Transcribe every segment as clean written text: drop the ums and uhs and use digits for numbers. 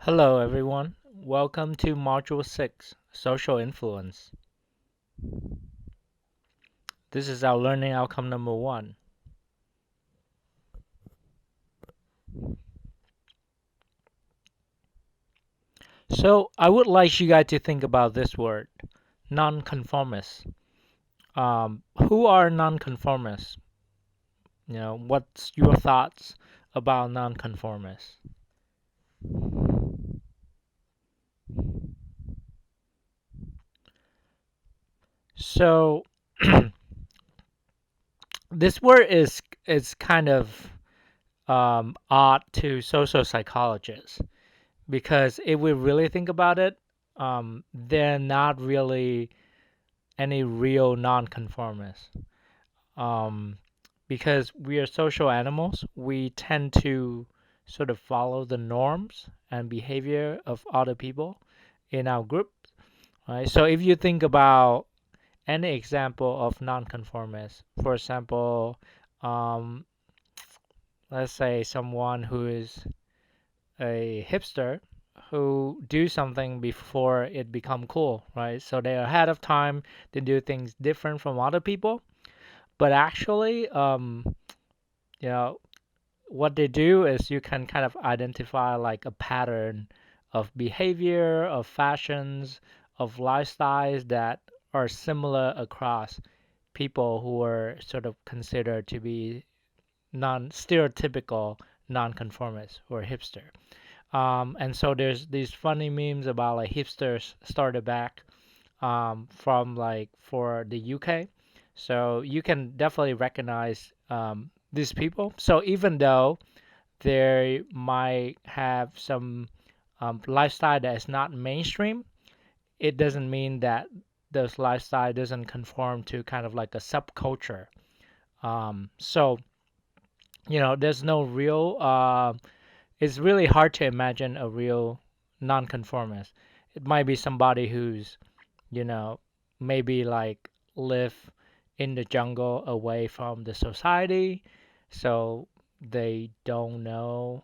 Hello, everyone. Welcome to Module 6, Social Influence. This is our learning outcome number 1. So, I would like you guys to think about this word, nonconformist. Who are nonconformists? What's your thoughts about nonconformists? So, this word is kind of odd to social psychologists. Because if we really think about it, they're not really any real nonconformists. Um, because we are social animals, we tend to sort of follow the norms and behavior of other people in our group, right? So if you think about any example of nonconformist, for example, um, let's say someone who is a hipster who do something before it become cool, right? So they're ahead of time. They do things different from other people. But actually, you know, what they do is you can kind of identify like a pattern of behavior, of fashions, of lifestyles that are similar across people who are sort of considered to be non-stereotypical nonconformists or hipster. And so there's these funny memes about like hipsters started back from like for the UK. So you can definitely recognize these people. So even though they might have some lifestyle that is not mainstream, it doesn't mean that this lifestyle doesn't conform to kind of like a subculture. So there's no real it's really hard to imagine a real nonconformist. It might be somebody who's, you know, maybe like live in the jungle away from the society, so they don't know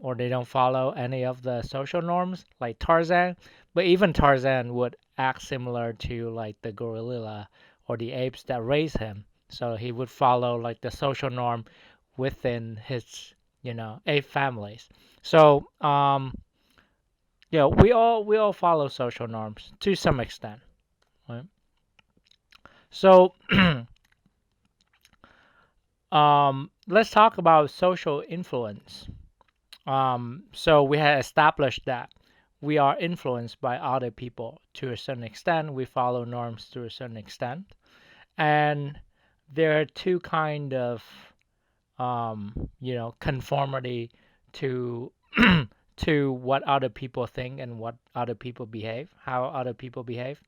or they don't follow any of the social norms like Tarzan. But even Tarzan would act similar to like the gorilla or the apes that raised him. So he would follow like the social norm within his, ape families. So, we all follow social norms to some extent, right? So, let's talk about social influence. So we have established that we are influenced by other people to a certain extent. We follow norms to a certain extent, and there are two kind of conformity to to what other people think and what other people behave, how other people behave.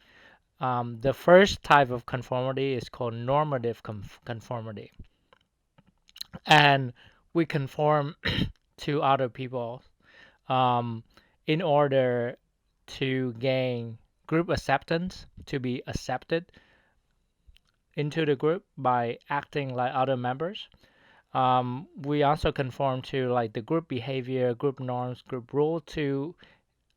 The first type of conformity is called normative conformity, and we conform to other people um, in order to gain group acceptance, to be accepted into the group by acting like other members. We also conform to like the group behavior, group norms, group rule to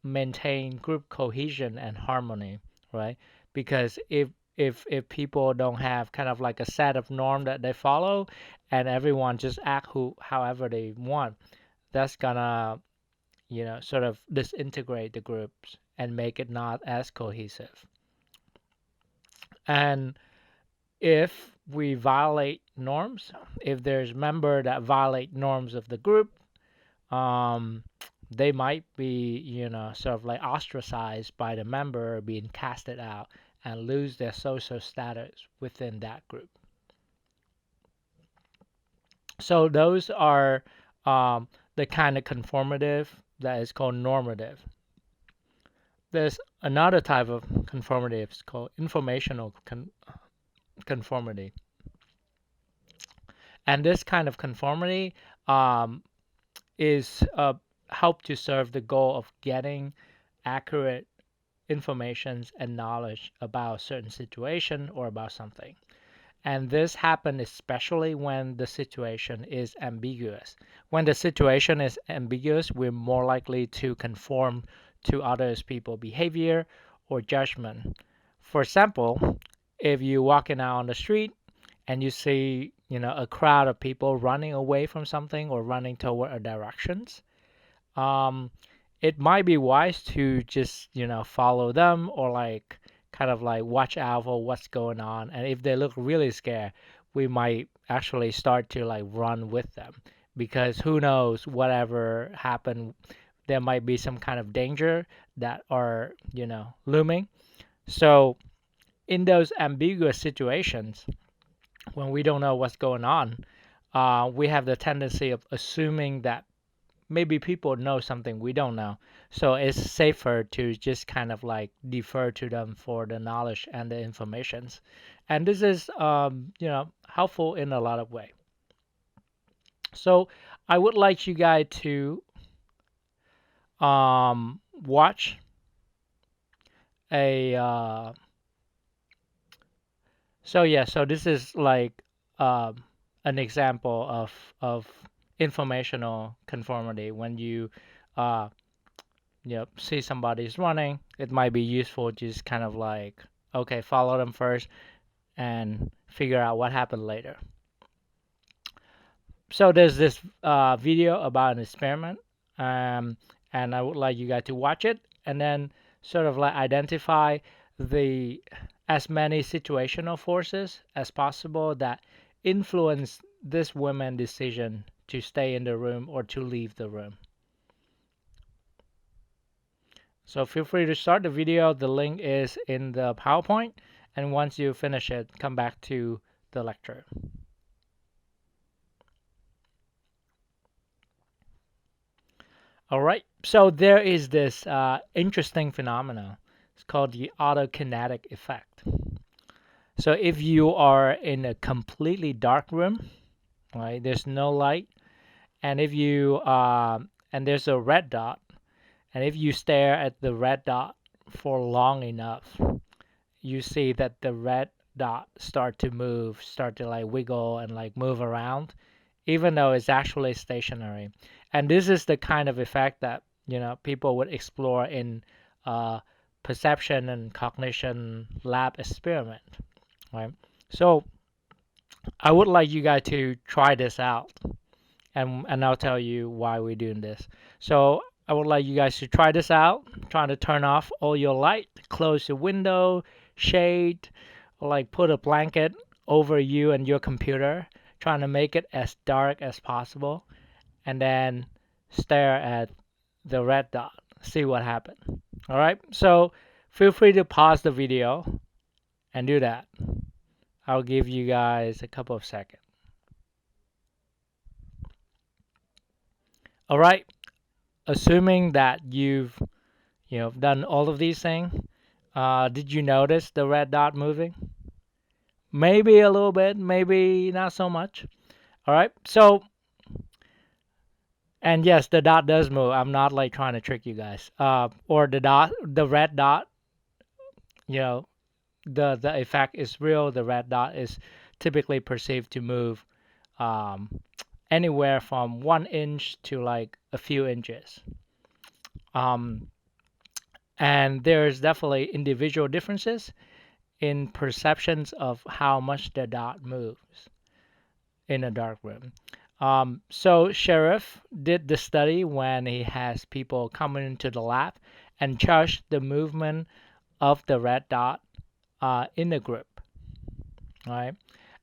maintain group cohesion and harmony, right? Because if people don't have kind of like a set of norm that they follow and everyone just act however they want, that's gonna, sort of disintegrate the groups and make it not as cohesive. And if we violate norms, if there's member that violate norms of the group, um, they might be, sort of like ostracized by the member, being casted out, and lose their social status within that group. So those are the kind of conformative that is called normative. There's another type of conformity. It's called informational conformity. And this kind of conformity um, is help to serve the goal of getting accurate information and knowledge about a certain situation or about something. And this happens especially when the situation is ambiguous. When the situation is ambiguous, we're more likely to conform to others people's behavior or judgment. For example, if you're walking out on the street and you see, a crowd of people running away from something or running toward a directions, um, it might be wise to just, follow them or like kind of like watch out for what's going on. And if they look really scared, we might actually start to like run with them because who knows, whatever happened, there might be some kind of danger that are, looming. So in those ambiguous situations, when we don't know what's going on, we have the tendency of assuming that maybe people know something we don't know. So it's safer to just kind of like defer to them for the knowledge and the informations. And this is, helpful in a lot of way. So I would like you guys to watch a. So this is like um, an example of informational conformity when you uh, see somebody's running, it might be useful just kind of like, okay, follow them first and figure out what happened later. So there's this video about an experiment, um, and I would like you guys to watch it and then sort of like identify the as many situational forces as possible that influence this woman's decision to stay in the room or to leave the room. So feel free to start the video. The link is in the PowerPoint. And once you finish it, come back to the lecture. All right. So there is this interesting phenomenon. It's called the autokinetic effect. So if you are in a completely dark room, right, there's no light, and if you and there's a red dot, and if you stare at the red dot for long enough, you see that the red dot start to move, start to like wiggle and like move around, even though it's actually stationary. And this is the kind of effect that people would explore in uh, perception and cognition lab experiment, right? So I would like you guys to try this out, and I'll tell you why we're doing this. So I would like you guys to try this out. Try to turn off all your light, close your window, shade, or like put a blanket over you and your computer, trying to make it as dark as possible, and then stare at the red dot. See what happens. All right. So feel free to pause the video and do that. I'll give you guys a couple of seconds. All right. Assuming that you've done all of these things, did you notice the red dot moving? Maybe a little bit, maybe not so much. All right. So, and yes, the dot does move. I'm not like trying to trick you guys. Or the red dot, you know, the effect is real. The red dot is typically perceived to move um, anywhere from 1 inch to like a few inches. Um, and there's definitely individual differences in perceptions of how much the dot moves in a dark room. So Sheriff did the study when he has people coming into the lab and judge the movement of the red dot in the group, right?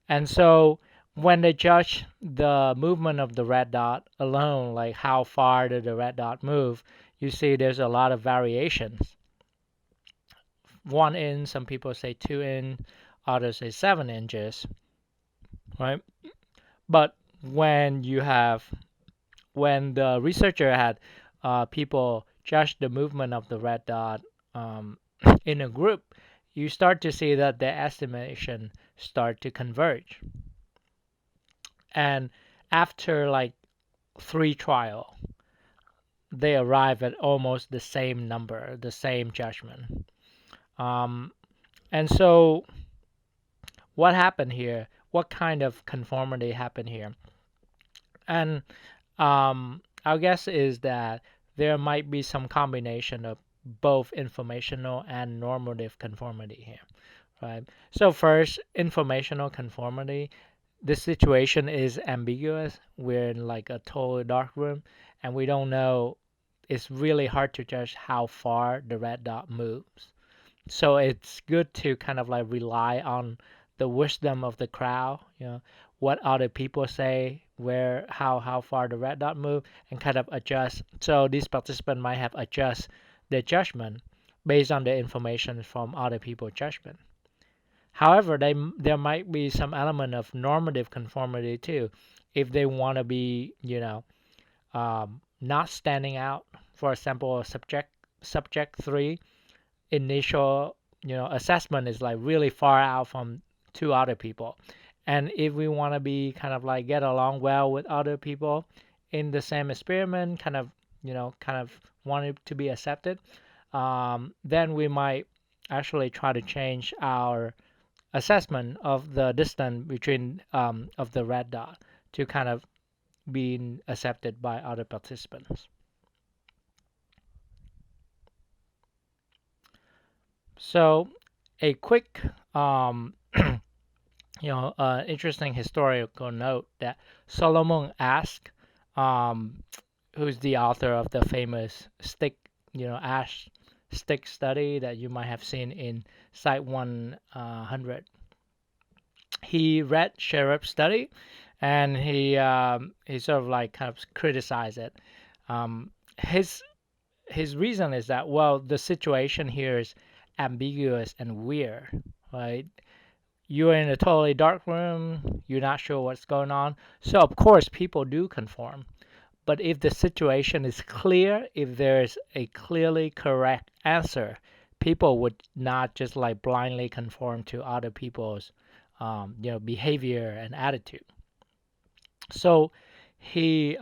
And so when they judge the movement of the red dot alone, like how far did the red dot move, you see there's a lot of variations. 1 inch, some people say 2 inch, others say 7 inches, right? But when the researcher had people judge the movement of the red dot um, in a group, you start to see that their estimation start to converge. And after like 3 trial, they arrive at almost the same number, the same judgment. Um, and so what happened here? What kind of conformity happened here? And our guess is that there might be some combination of both informational and normative conformity here, right? So first, informational conformity. The situation is ambiguous. We're in like a totally dark room, and we don't know. It's really hard to judge how far the red dot moves. So it's good to kind of like rely on the wisdom of the crowd, what other people say, where how far the red dot move, and kind of adjust. So these participants might have adjust their judgment based on the information from other people's judgment. However, there might be some element of normative conformity too, if they want to be, not standing out. For example, subject 3 initial assessment is like really far out from two other people, and if we want to be kind of like get along well with other people in the same experiment, kind of want it to be accepted, then we might actually try to change our assessment of the distance between of the red dot to kind of being accepted by other participants. So a quick interesting historical note that Solomon Asch, um, who's the author of the famous ash stick study that you might have seen in Site 100. He read Sharup's study, and he sort of like kind of criticized it. Um, his his reason is that, well, the situation here is ambiguous and weird, right? You're in a totally dark room, you're not sure what's going on. So, of course, people do conform. But if the situation is clear, if there's a clearly correct answer, people would not just like blindly conform to other people's behavior and attitude. So he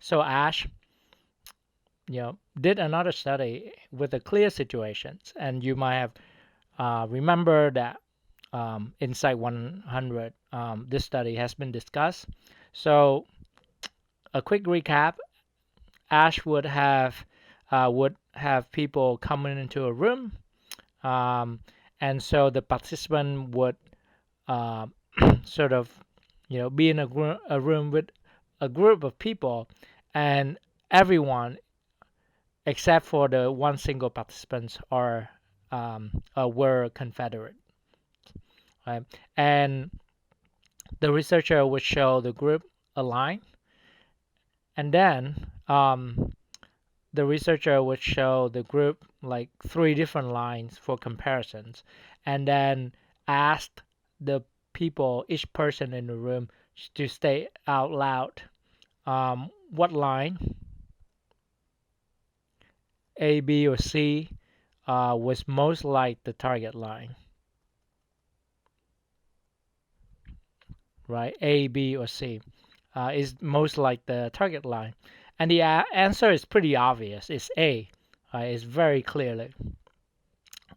so Asch did another study with the clear situations, and you might have remember that in Site 100, this study has been discussed. So a quick recap: Asch would have people coming into a room, um, and so the participant would uh, sort of be in a room with a group of people, and everyone except for the one single participants were Confederate, right? And the researcher would show the group a line, and then the researcher would show the group like three different lines for comparisons, and then asked the people, each person in the room, to state out loud what line, A, B, or C, was most like the target line, right? A, B, or C is most like the target line. And the answer is pretty obvious. It's A. It's very clearly.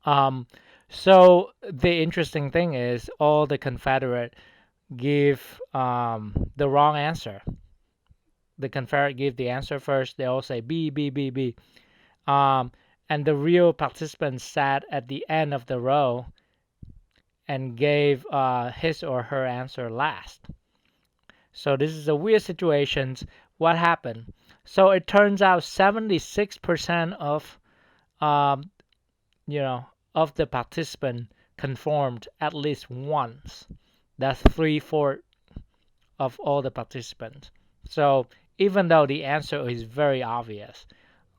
Um, so the interesting thing is all the Confederate give the wrong answer. The Confederate give the answer first. They all say B, B, B, B. Um, and the real participant sat at the end of the row and gave his or her answer last. So this is a weird situation. What happened? So it turns out 76% um, of the participant conformed at least once. That's 3/4 of all the participants. So even though the answer is very obvious,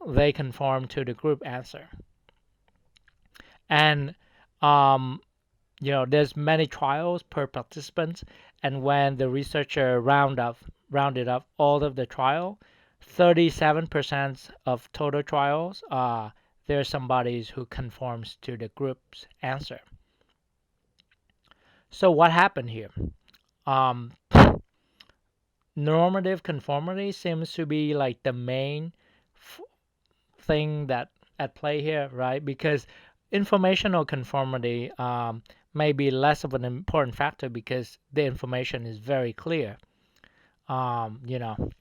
they conform to the group answer. And um, there's many trials per participant, and when the researcher rounded up all of the trial, 37% of total trials, there's somebody who conforms to the group's answer. So what happened here? Um, Normative conformity seems to be like the main thing that at play here, right? Because informational conformity may be less of an important factor because the information is very clear. A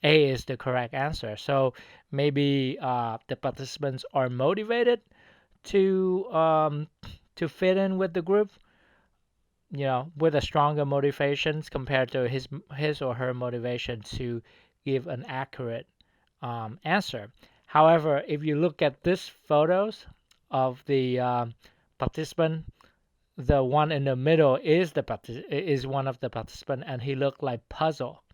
is the correct answer. So maybe the participants are motivated to fit in with the group, with a stronger motivations compared to his or her motivation to give an accurate answer. However, if you look at these photos of the participant, the one in the middle is one of the participant, and he looked like puzzle.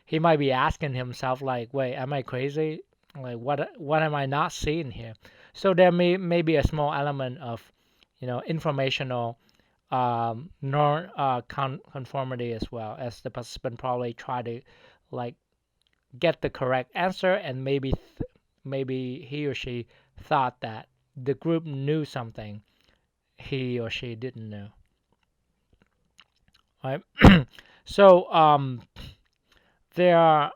He might be asking himself like, "Wait, am I crazy? Like, what am I not seeing here?" So there may be a small element of, informational non conformity as well, as the participant probably try to like get the correct answer, and maybe he or she thought that the group knew something he or she didn't know. Right? So there are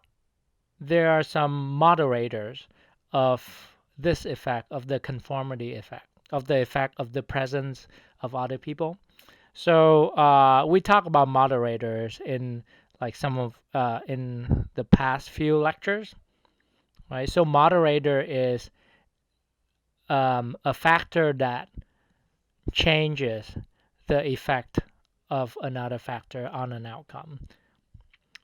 there are some moderators of this effect, of the conformity effect, of the effect of the presence of other people. So we talk about moderators in like some of in the past few lectures, right? So moderator is a factor that changes the effect of another factor on an outcome.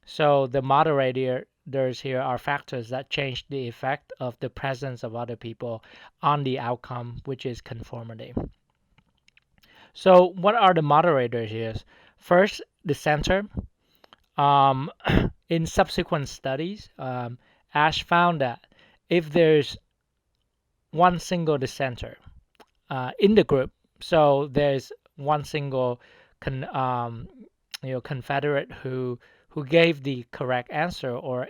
So the moderators here are factors that change the effect of the presence of other people on the outcome, which is conformity. So what are the moderators here? First, the center. Um, in subsequent studies, Ash found that if there's one single dissenter in the group, so there's one single con, confederate who gave the correct answer, or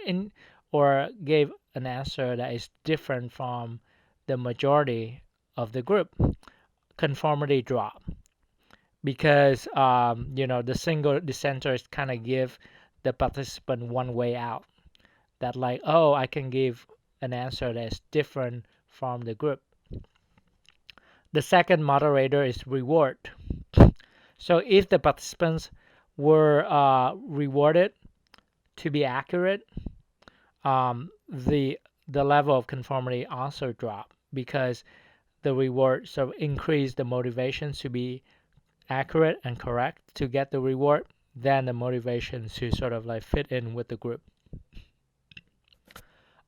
gave an answer that is different from the majority of the group, conformity drop, because the single dissenters kind of give the participant one way out, that like, oh, I can give an answer that's different from the group. The second moderator is reward. So if the participants were rewarded to be accurate, the level of conformity also dropped, because the reward sort of increased the motivation to be accurate and correct to get the reward than the motivation to sort of like fit in with the group.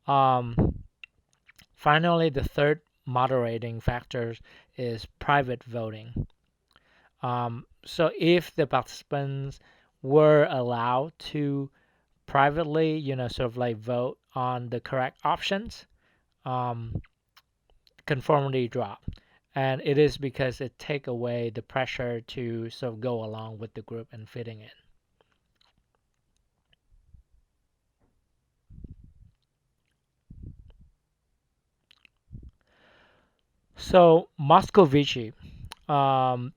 Um, Finally, the third moderating factor is private voting. So if the participants were allowed to privately, sort of like vote on the correct options, um, conformity drop. And it is because it take away the pressure to sort of go along with the group and fitting in. So Moscovici, um,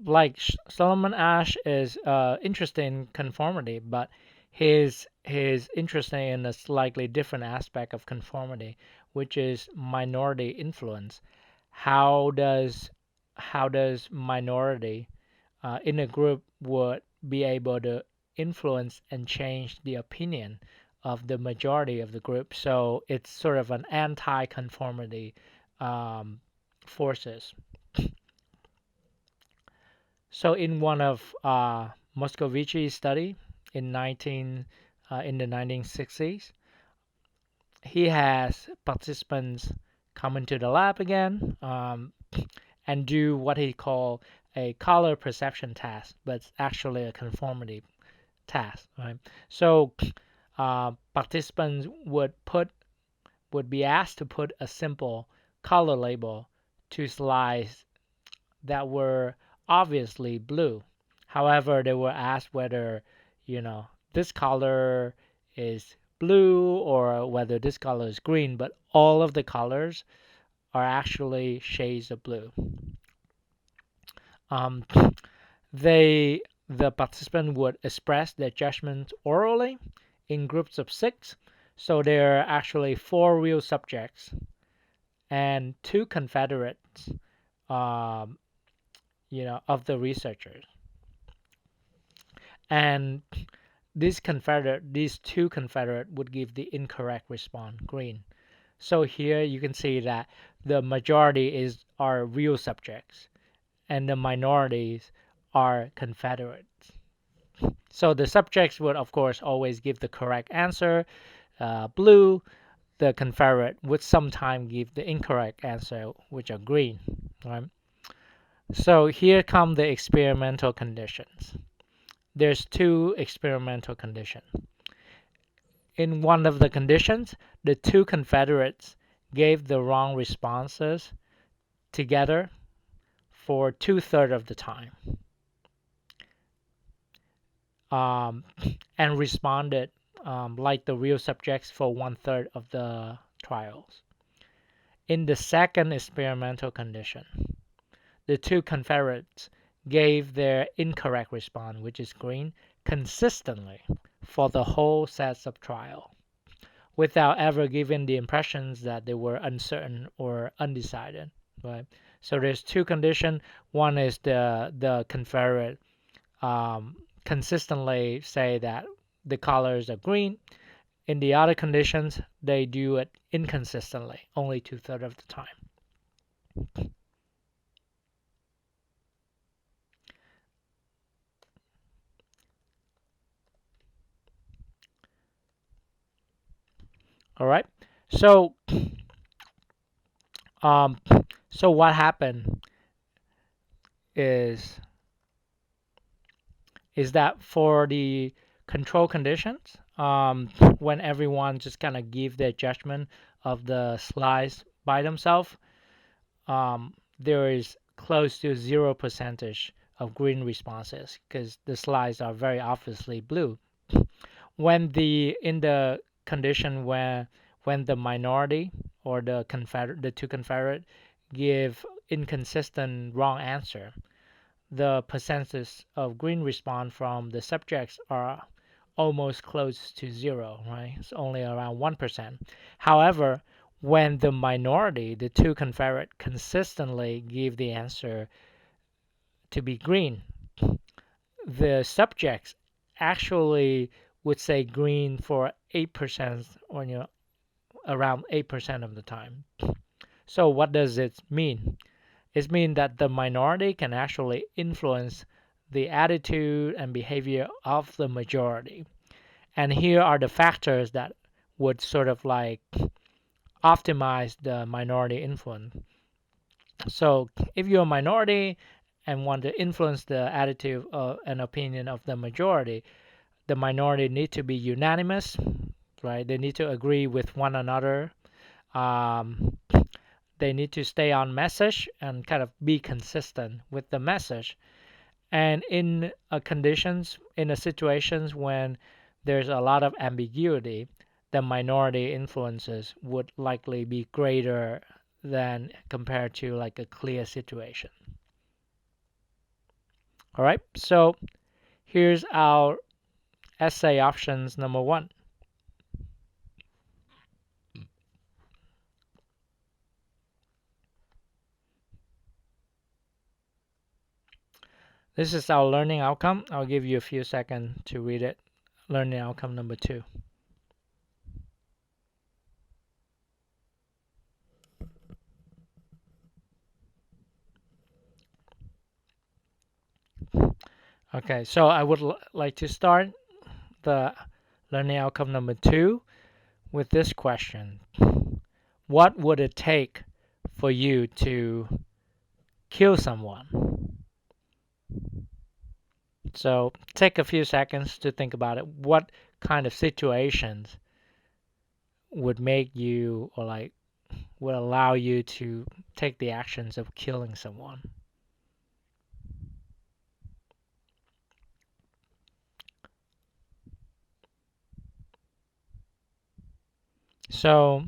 like Solomon Asch, is interested in conformity, but his interested in a slightly different aspect of conformity, which is minority influence. How does minority in a group would be able to influence and change the opinion of the majority of the group? So it's sort of an anti-conformity um, forces. So in one of Moscovici's study in the 1960s, he has participants come into the lab again, and do what he called a color perception task, but it's actually a conformity task, right? So participants would be asked to put a simple color label to slides that were obviously blue. However, they were asked whether, this color is blue or whether this color is green, but all of the colors are actually shades of blue. Um, the participant would express their judgment orally in groups of 6. So there are actually 4 real subjects and 2 confederates, um, of the researchers. And these two Confederate would give the incorrect response, green. So here you can see that the majority are real subjects and the minorities are Confederates. So the subjects would of course always give the correct answer, blue. The Confederate would sometimes give the incorrect answer, which are green. Right? So here come the experimental conditions. There's two experimental conditions. In one of the conditions, the two Confederates gave the wrong responses together for two-thirds of the time, um, and responded like the real subjects for one-third of the trials. In the second experimental condition, the two Confederates gave their incorrect response, which is green, consistently for the whole sets of trial, without ever giving the impressions that they were uncertain or undecided. Right? So there's two conditions. One is the Confederate consistently say that the colors are green. In the other conditions, they do it inconsistently, only two-thirds of the time. All right. So, um, so what happened is that for the control conditions, when everyone just kind of give their judgment of the slides by themselves, there is close to 0% of green responses because the slides are very obviously blue. When in the condition where when the minority or the two Confederate give inconsistent wrong answer, the percentage of green response from the subjects are almost close to zero, right? It's only around 1%. However, when the minority, the two Confederate, consistently give the answer to be green, the subjects actually would say green for 8% or around 8% of the time. So what does it mean? It means that the minority can actually influence the attitude and behavior of the majority. And here are the factors that would sort of like optimize the minority influence. So if you're a minority and want to influence the attitude and opinion of the minority need to be unanimous, right? They need to agree with one another. Um, they need to stay on message and kind of be consistent with the message. And in a situations when there's a lot of ambiguity, the minority influences would likely be greater than compared to like a clear situation. All right, so here's our essay options number one. This is our learning outcome. I'll give you a few seconds to read it. Learning outcome number two. Okay, so I would like to start the learning outcome number two with this question. What would it take for you to kill someone? So take a few seconds to think about it. What kind of situations would make you or like would allow you to take the actions of killing someone? So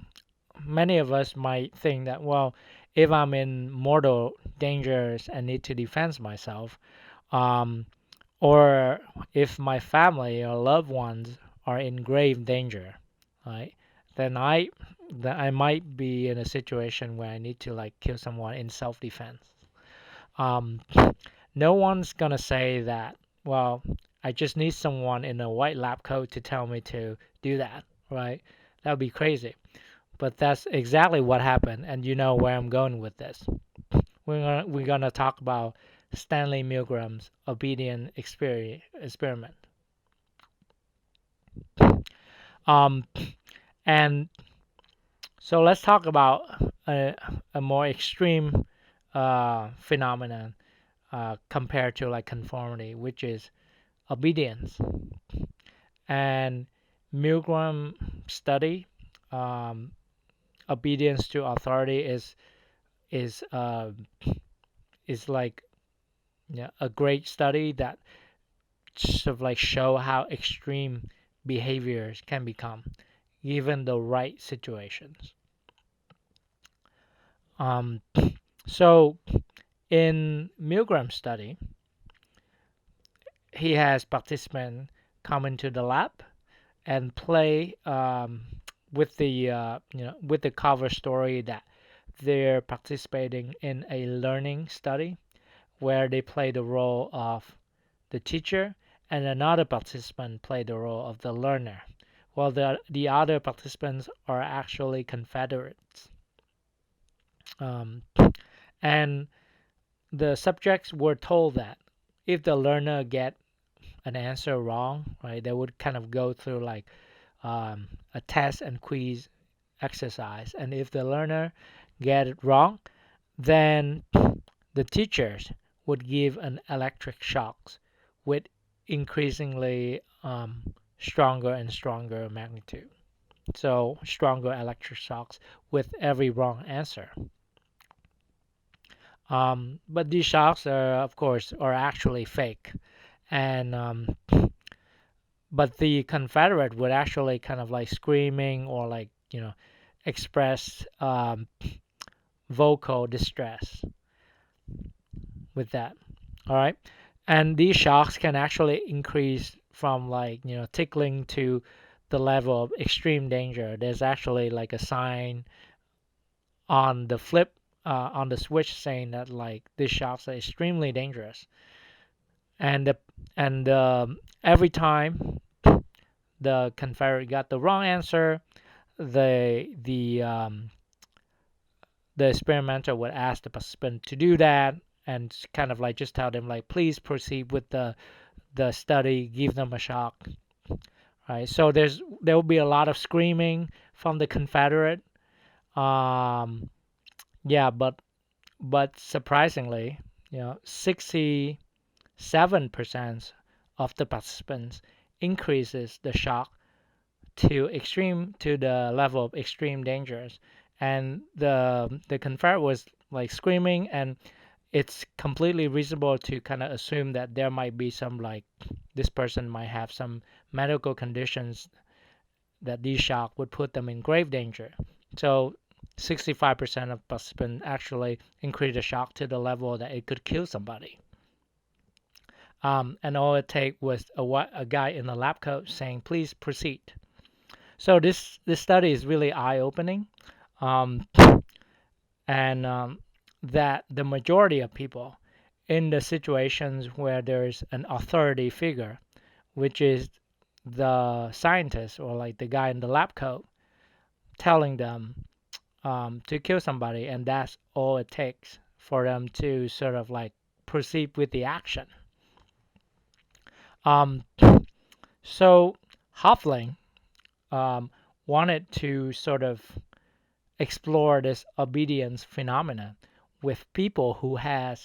many of us might think that, well, if I'm in mortal dangers and need to defend myself, um, or if my family or loved ones are in grave danger, right, then I might be in a situation where I need to like kill someone in self-defense. Um, no one's gonna say that, well, I just need someone in a white lab coat to tell me to do that, right? That would be crazy. But that's exactly what happened, and you know where I'm going with this. We're gonna talk about Stanley Milgram's obedient experiment. Um, and so let's talk about a more extreme phenomenon compared to like conformity, which is obedience. And Milgram study, um, obedience to authority is uh, is like, yeah, a great study that sort of like show how extreme behaviors can become given the right situations. Um, so in Milgram's study, he has participants come into the lab and play with the with the cover story that they're participating in a learning study where they play the role of the teacher and another participant play the role of the learner, while the other participants are actually Confederates. Um, and the subjects were told that if the learner get an answer wrong, right, they would kind of go through like a test and quiz exercise. And if the learner get it wrong, then the teachers would give an electric shocks with increasingly stronger and stronger magnitude. So stronger electric shocks with every wrong answer. But these shocks are, of course, are actually fake, and but the Confederate would actually kind of like screaming or like express vocal distress with that. All right. And these shocks can actually increase from like, tickling to the level of extreme danger. There's actually like a sign on the on the switch saying that like these shocks are extremely dangerous. And every time the Confederate got the wrong answer, the the um, the experimenter would ask the participant to do that and kind of like just tell them like please proceed with the study, give them a shock, right? So there will be a lot of screaming from the Confederate. Um, yeah, but surprisingly, 67% of the participants increases the shock to the level of extreme dangers, and the Confederate was like screaming, and it's completely reasonable to kind of assume that there might be some like this person might have some medical conditions that these shock would put them in grave danger. So 65% of participants actually increase the shock to the level that it could kill somebody. And all it take was a guy in a lab coat saying, "Please proceed." So this study is really eye-opening, um, and that the majority of people in the situations where there's an authority figure, which is the scientist or like the guy in the lab coat telling them to kill somebody, and that's all it takes for them to sort of like proceed with the action. Um, so Hoffling um, wanted to sort of explore this obedience phenomena with people who had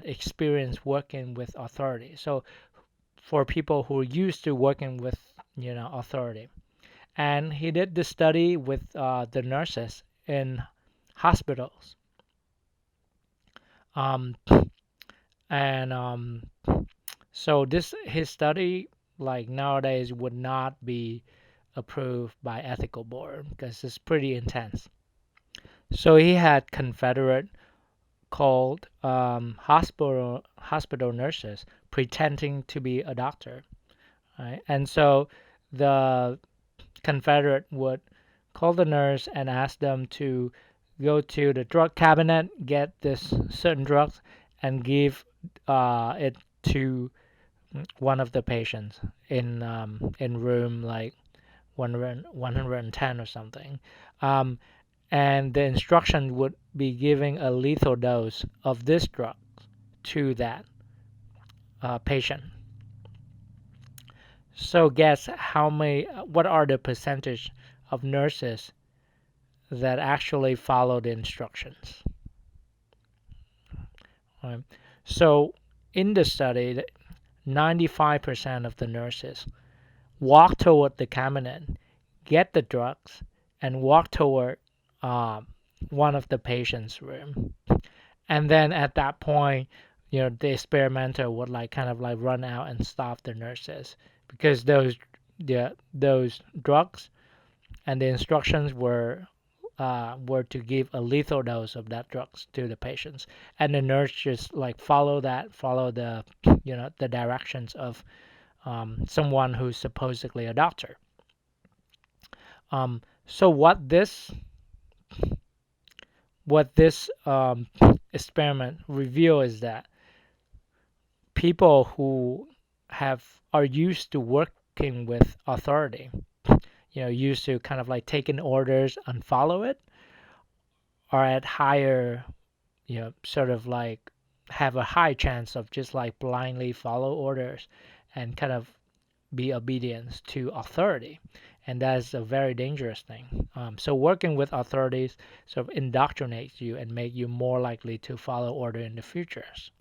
experience working with authority. So for people who are used to working with authority, and he did this study with the nurses in hospitals. Um, and so this his study like nowadays would not be approved by ethical board because it's pretty intense. So he had Confederate called hospital nurses pretending to be a doctor, right? And so the Confederate would call the nurse and ask them to go to the drug cabinet, get this certain drugs, and give it to one of the patients in room like 110 or something. Um, and the instruction would be giving a lethal dose of this drug to that patient. So guess what are the percentage of nurses that actually follow the instructions? Right? So in the study, 95% of the nurses walk toward the cabinet, get the drugs, and walk toward um, one of the patient's room. And then at that point, the experimenter would like kind of like run out and stop the nurses because those drugs and the instructions were to give a lethal dose of that drugs to the patients, and the nurse just like follow the directions of someone who's supposedly a doctor. So what this experiment reveal is that people who have are used to working with authority, used to kind of like taking orders and follow it, are at higher, sort of like have a high chance of just like blindly follow orders and kind of be obedient to authority. And that is a very dangerous thing. So working with authorities sort of indoctrinates you and make you more likely to follow order in the futures.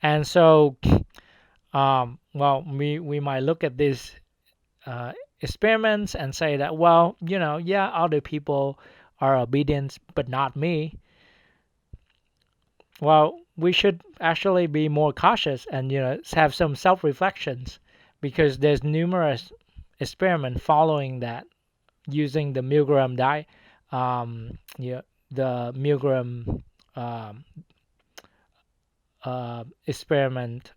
And so, well, we might look at these experiments and say that, well, yeah, other people are obedient, but not me. Well, we should actually be more cautious and have some self-reflections because there's numerous experiment following that using the Milgram the Milgram um, experiment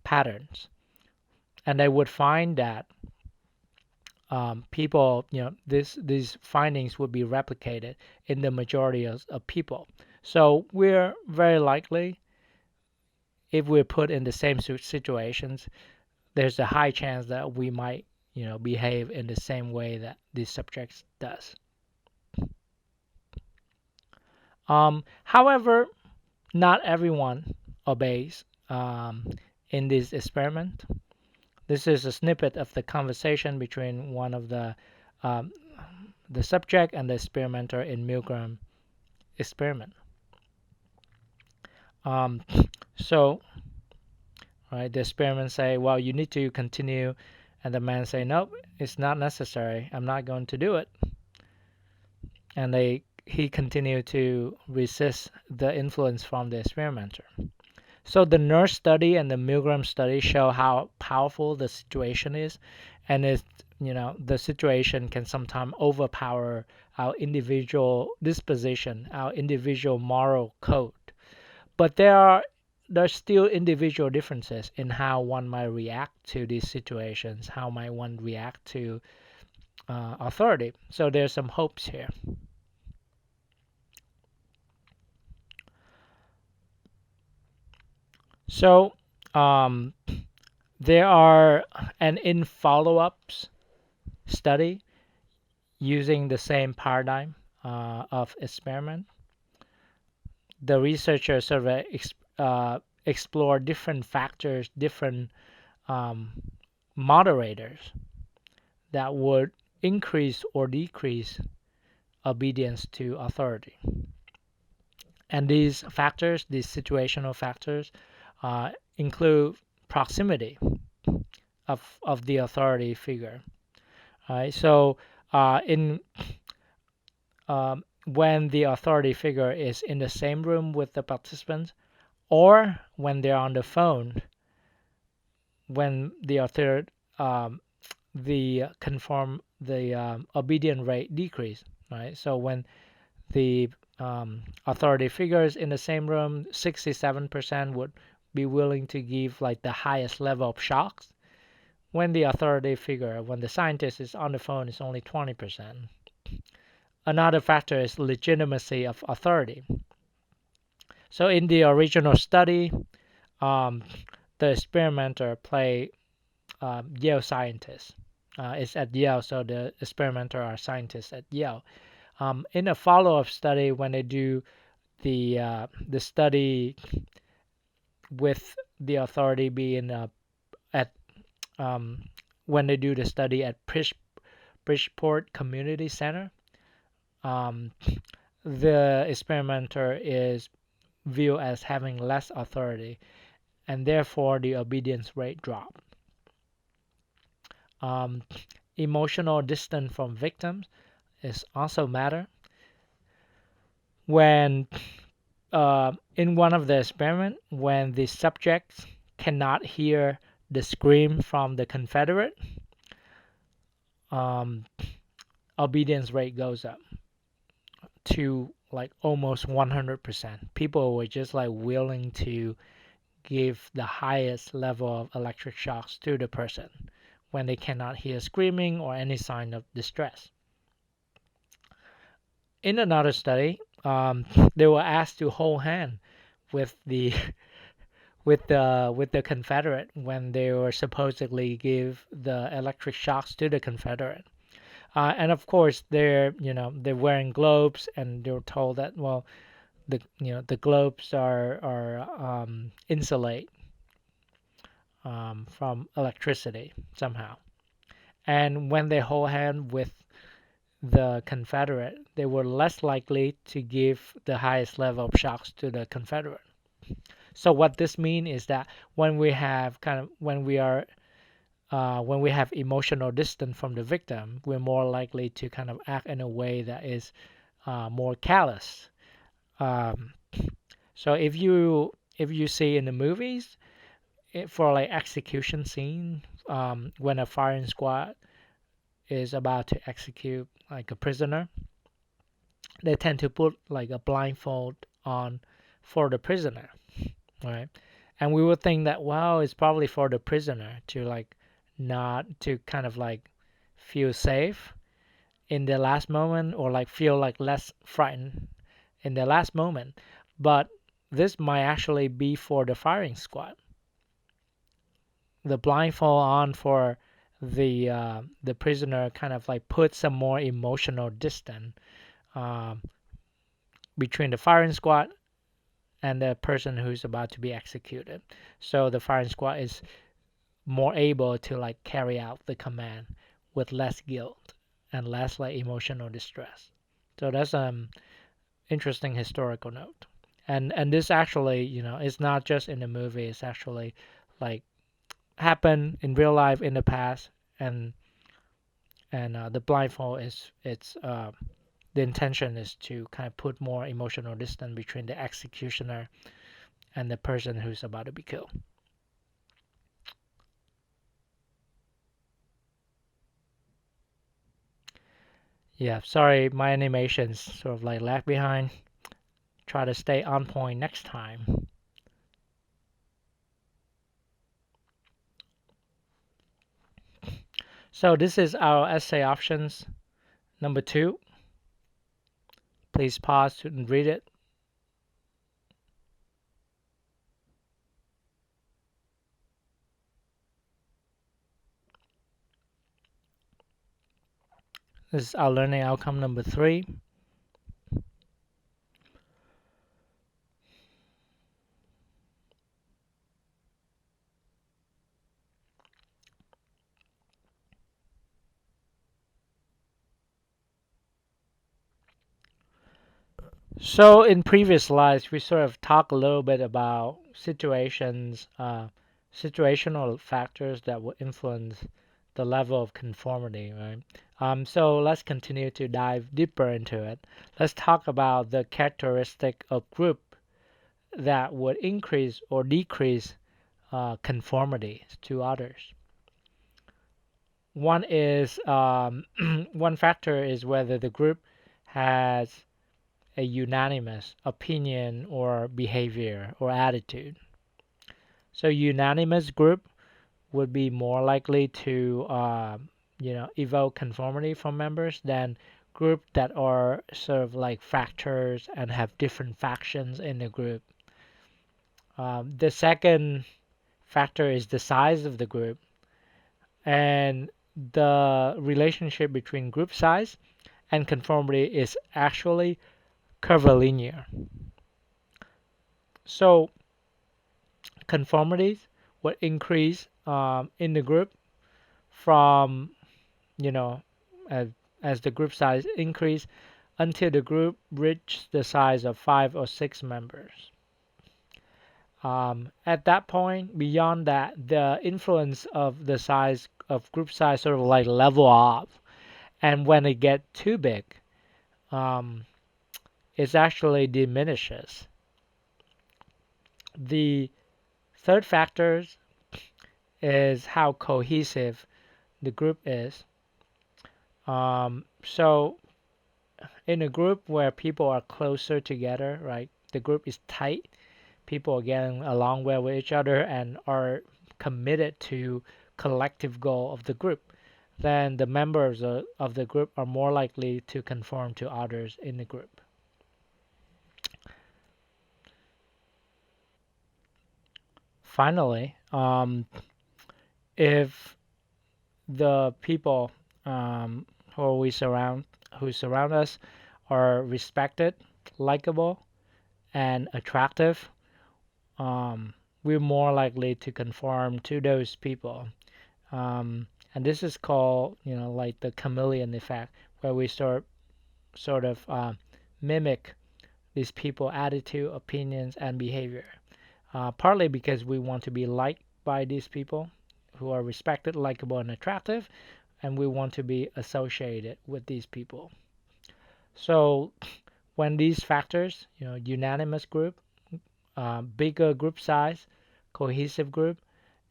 patterns, and they would find that people, these findings would be replicated in the majority of people. So we're very likely, if we're put in the same situations, there's a high chance that we might, behave in the same way that these subjects does. However, not everyone obeys in this experiment. This is a snippet of the conversation between one of um, the subject and the experimenter in Milgram experiment. Um, so, right, the experiment say, well, you need to continue, and the man say, nope, it's not necessary. I'm not going to do it. And he continued to resist the influence from the experimenter. So the nurse study and the Milgram study show how powerful the situation is, and the situation can sometimes overpower our individual disposition, our individual moral code. But there's still individual differences in how one might react to these situations, how might one react to authority. So there's some hopes here. So um, there are an in follow-ups study using the same paradigm of experiment. The researchers sort of explore different factors, different um, moderators that would increase or decrease obedience to authority. And these factors, these situational factors, include proximity of the authority figure. Right? So in when the authority figure is in the same room with the participants, or when they're on the phone, when um, the obedient rate decrease, right? So when the authority figures in the same room, 67% would be willing to give like the highest level of shocks. When the scientist is on the phone, it's only 20%. Another factor is legitimacy of authority. So in the original study, um, the experimenter play Yale scientists. It's at Yale, so the experimenter are scientists at Yale. In a follow-up study, when they do the study with the authority being at when they do the study at Bridgeport Community Center, um, the experimenter is viewed as having less authority, and therefore the obedience rate dropped. Um, Emotional distance from victims is also matter. When in one of the experiment, when the subjects cannot hear the scream from the Confederate, um, obedience rate goes up to like almost 100%. People were just like willing to give the highest level of electric shocks to the person when they cannot hear screaming or any sign of distress. In another study, they were asked to hold hand with the with the Confederate when they were supposedly give the electric shocks to the Confederate. And of course, they're wearing globes, and they were told that well, the globes are insulate from electricity somehow. And when they hold hand with the Confederate, they were less likely to give the highest level of shocks to the Confederate. So what this means is that when we have kind of when we have emotional distance from the victim, we're more likely to kind of act in a way that is more callous. Um, so if you see in the movies for like execution scene, when a firing squad is about to execute like a prisoner, they tend to put like a blindfold on for the prisoner, right? And we would think that well, it's probably for the prisoner to like not to kind of like feel safe in the last moment or like feel like less frightened in the last moment. But this might actually be for the firing squad. The blindfold on for the prisoner kind of like put some more emotional distance um, between the firing squad and the person who's about to be executed. So the firing squad is more able to like carry out the command with less guilt and less like emotional distress. So that's interesting historical note. And this actually, it's not just in the movie, it's actually like happened in real life in the past and the blindfold is it's the intention is to kind of put more emotional distance between the executioner and the person who's about to be killed. Yeah, sorry, my animation's sort of like left behind. Try to stay on point next time. So this is our essay options number 2. Please pause to read it. This is our learning outcome number 3. So in previous slides, we sort of talked a little bit about situational factors that will influence the level of conformity, right? So let's continue to dive deeper into it. Let's talk about the characteristic of group that would increase or decrease conformity to others. One is one factor is whether the group has a unanimous opinion or behavior or attitude. So unanimous group would be more likely to evoke conformity from members than group that are sort of like fractures and have different factions in the group. The second factor is the size of the group, and the relationship between group size and conformity is actually curvilinear. So conformities will increase in the group from, you know, as, as the group size increase until the group reaches the size of 5 or 6 members. At that point, beyond that, the influence of the size of group size sort of like level off, and when it gets too big, um, it actually diminishes. The third factor is how cohesive the group is. So in a group where people are closer together, right? The group is tight. People are getting along well with each other and are committed to collective goal of the group. Then the members of the group are more likely to conform to others in the group. Finally, if the people um, who surround us are respected, likable, and attractive, um, we're more likely to conform to those people. Um, and this is called, like the chameleon effect, where we sort of mimic these people' attitude, opinions, and behavior. Partly because we want to be liked by these people who are respected, likable, and attractive, and we want to be associated with these people. So when these factors, unanimous group, bigger group size, cohesive group,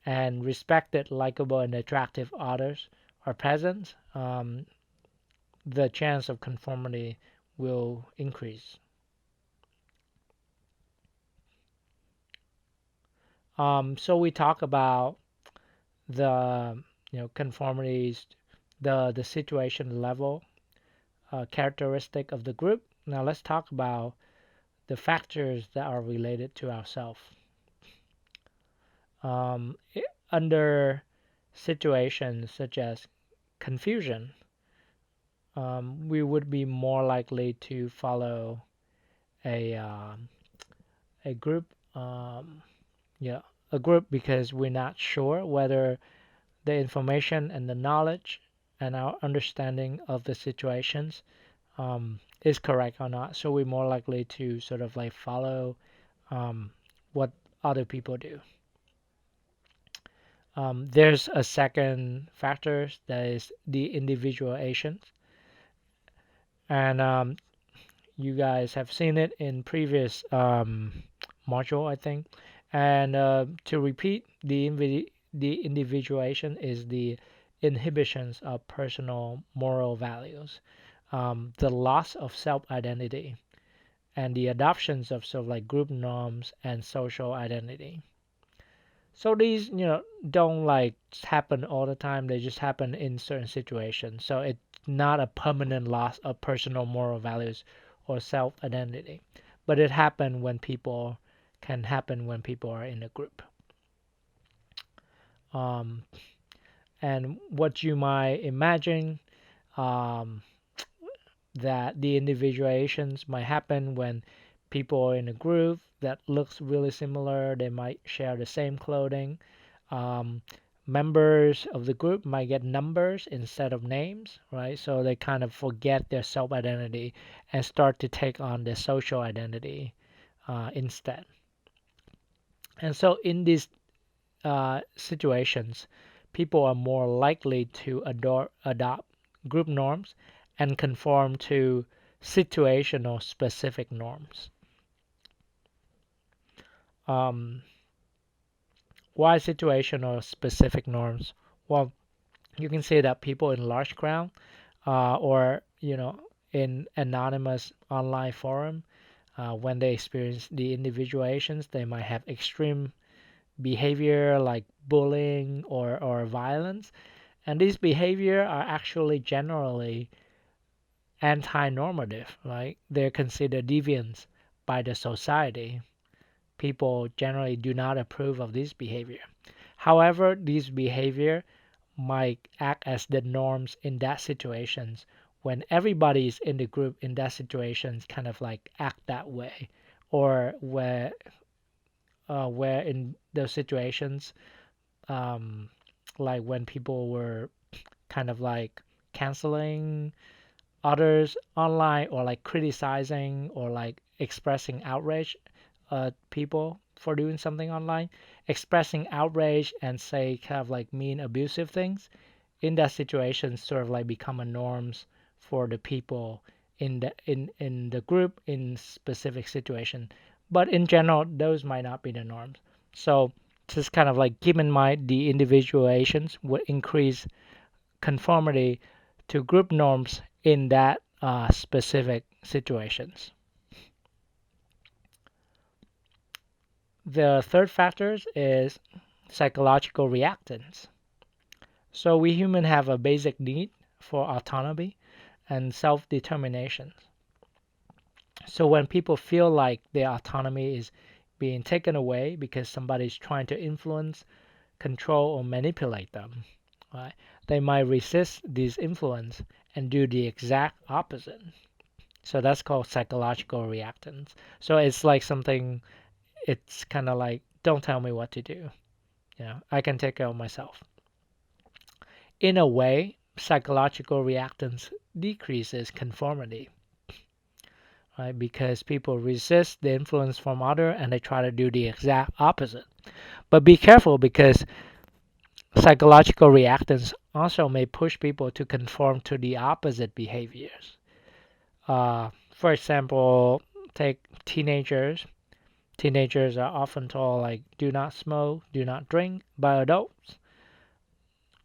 and respected, likable, and attractive others are present, the chance of conformity will increase. So we talk about the conformities, the situation level characteristic of the group. Now let's talk about the factors that are related to ourselves. Um, Under situations such as confusion, we would be more likely to follow a a group, yeah, a group because we're not sure whether the information and the knowledge and our understanding of the situations is correct or not. So we're more likely to sort of like follow um, what other people do. There's a second factor that is the individuation, and you guys have seen it in previous module, I think. And to repeat, the individuation is the inhibitions of personal moral values, the loss of self-identity, and the adoptions of sort of like group norms and social identity. So these, don't like happen all the time. They just happen in certain situations. So it's not a permanent loss of personal moral values or self-identity, but it can happen when people are in a group. Um, and what you might imagine um, that the individuations might happen when people are in a group that looks really similar. They might share the same clothing. Um, Members of the group might get numbers instead of names, right? So they kind of forget their self identity and start to take on their social identity instead. And so in these situations, people are more likely to adopt group norms and conform to situational specific norms. Um, why situational specific norms? Well, you can say that people in large crowd or in anonymous online forum, when they experience the individuations, they might have extreme behavior like bullying or violence. And these behavior are actually generally anti-normative, right? They're considered deviants by the society. people generally do not approve of this behavior. However, this behavior might act as the norms in that situations when everybody's in the group in that situations kind of like act that way, or where in those situations, um, like when people were kind of like canceling others online, or like criticizing, or like expressing outrage people for doing something online, expressing outrage and say kind of like mean abusive things in that situation sort of like become a norms for the people in the group in specific situation. But in general, those might not be the norms. So just kind of like keep in mind the individuations would increase conformity to group norms in that specific situations. The third factor is psychological reactance. So we humans have a basic need for autonomy and self-determination. So when people feel like their autonomy is being taken away because somebody's trying to influence, control, or manipulate them, right, they might resist this influence and do the exact opposite. So that's called psychological reactance. So it's like something, it's kind of like, don't tell me what to do. I can take care of myself. In a way, psychological reactance decreases conformity, right? Because people resist the influence from other and they try to do the exact opposite. But be careful because psychological reactance also may push people to conform to the opposite behaviors. For example, take teenagers. Teenagers are often told like do not smoke, do not drink by adults.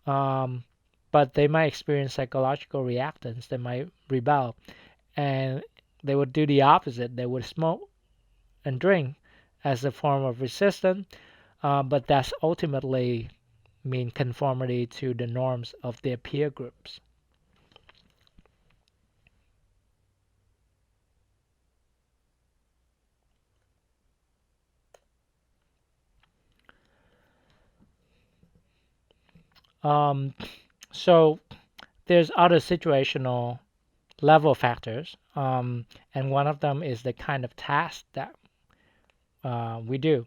Um, but they might experience psychological reactance. They might rebel, and they would do the opposite. They would smoke and drink as a form of resistance, but that's ultimately mean conformity to the norms of their peer groups. Um, so there's other situational level factors, and one of them is the kind of task that we do.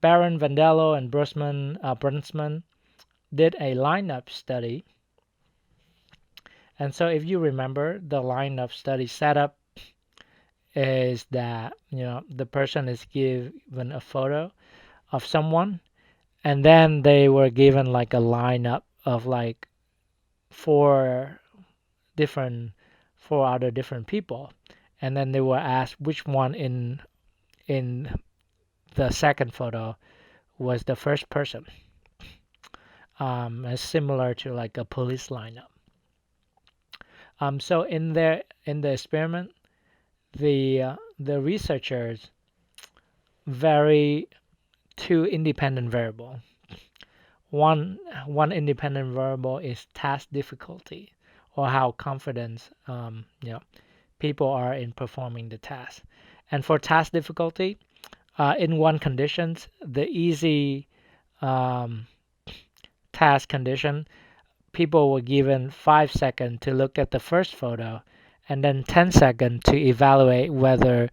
Baron Vandello and Brunsman did a lineup study, and so if you remember, the lineup study setup is that the person is given a photo of someone, and then they were given like a lineup of like four different four other different people, and then they were asked which one in the second photo was the first person. It's similar to like a police lineup. So in the experiment, the researchers vary two independent variable. One independent variable is task difficulty, or how confident people are in performing the task. And for task difficulty, in one conditions, the easy um, task condition, people were given 5 seconds to look at the first photo, and then 10 seconds to evaluate whether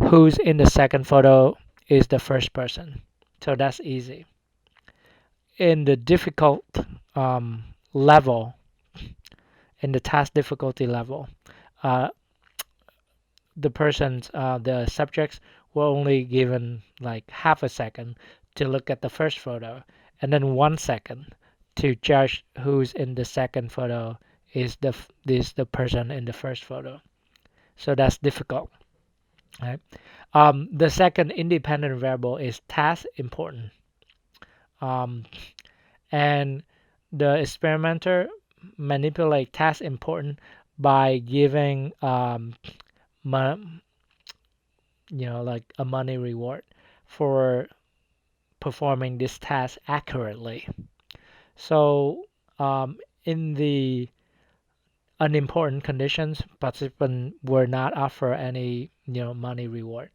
who's in the second photo is the first person. So that's easy. In the difficult um, level, in the task difficulty level, uh, the subjects were only given like half a second to look at the first photo, and then 1 second to judge who's in the second photo is the person in the first photo. So that's difficult, right? The second independent variable is task important, um, and the experimenter manipulate task important by giving mon- like a money reward for performing this task accurately. So in the unimportant conditions, participants were not offered any money reward.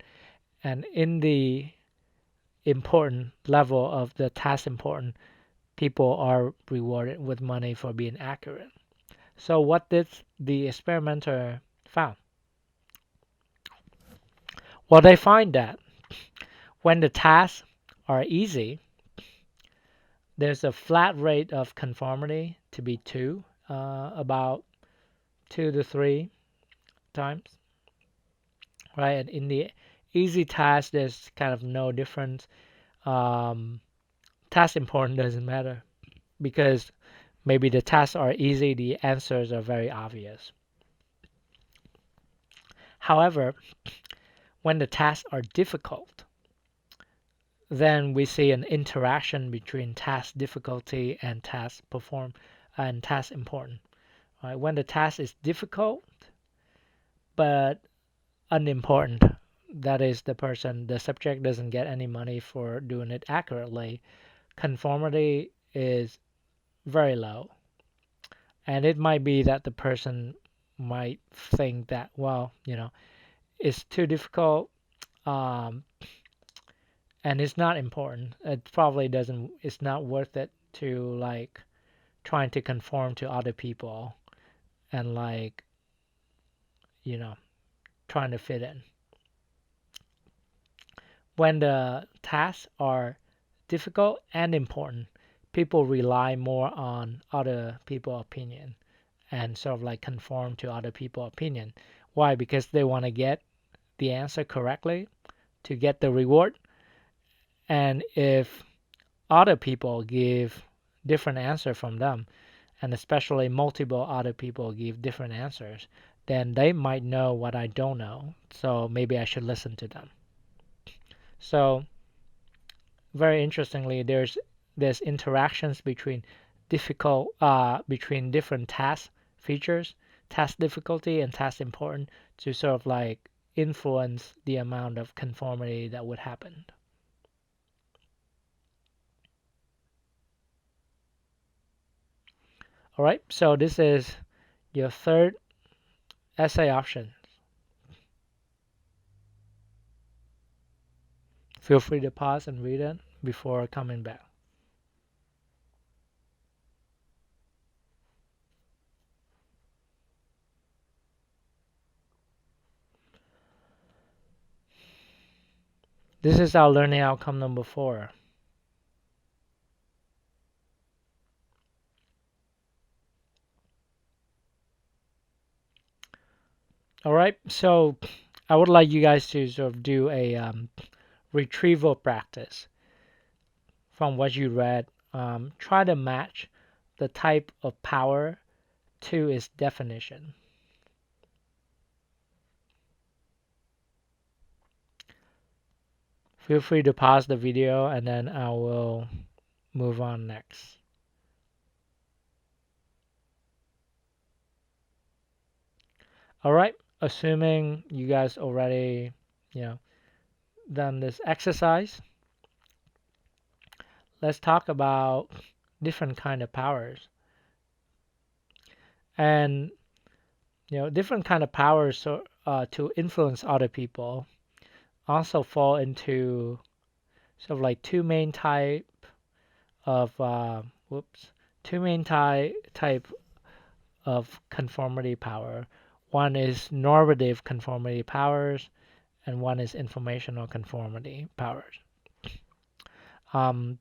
And in the important level of the task important, people are rewarded with money for being accurate. So what did the experimenter found? Well, they find that when the tasks are easy, there's a flat rate of conformity to be 2, about 2 to 3 times, right? And in the easy task, there's kind of no difference. Um, Task important doesn't matter because maybe the tasks are easy, the answers are very obvious. However, when the tasks are difficult, then we see an interaction between task difficulty and task important. Right? When the task is difficult but unimportant, that is the subject doesn't get any money for doing it accurately, conformity is very low. And it might be that the person might think that, well, it's too difficult, um, and it's not important. It probably doesn't, it's not worth it to like trying to conform to other people and like, you know, trying to fit in. When the tasks are difficult and important, people rely more on other people's opinion and sort of like conform to other people's opinion. Why? Because they want to get the answer correctly to get the reward. And if other people give different answer from them, and especially multiple other people give different answers, then they might know what I don't know. So maybe I should listen to them. So very interestingly, there's interactions between different task features, task difficulty, and task important to sort of like influence the amount of conformity that would happen. All right, so this is your third essay option. Feel free to pause and read it before coming back. This is our learning outcome number 4. All right, so I would like you guys to sort of do a retrieval practice from what you read. Try to match the type of power to its definition. Feel free to pause the video and then I will move on next. All right, assuming you guys already, you know, done this exercise, let's talk about different kind of powers. And different kind of powers to influence other people also fall into sort of like of two main type of conformity power. One is normative conformity powers, and one is informational conformity powers. Um,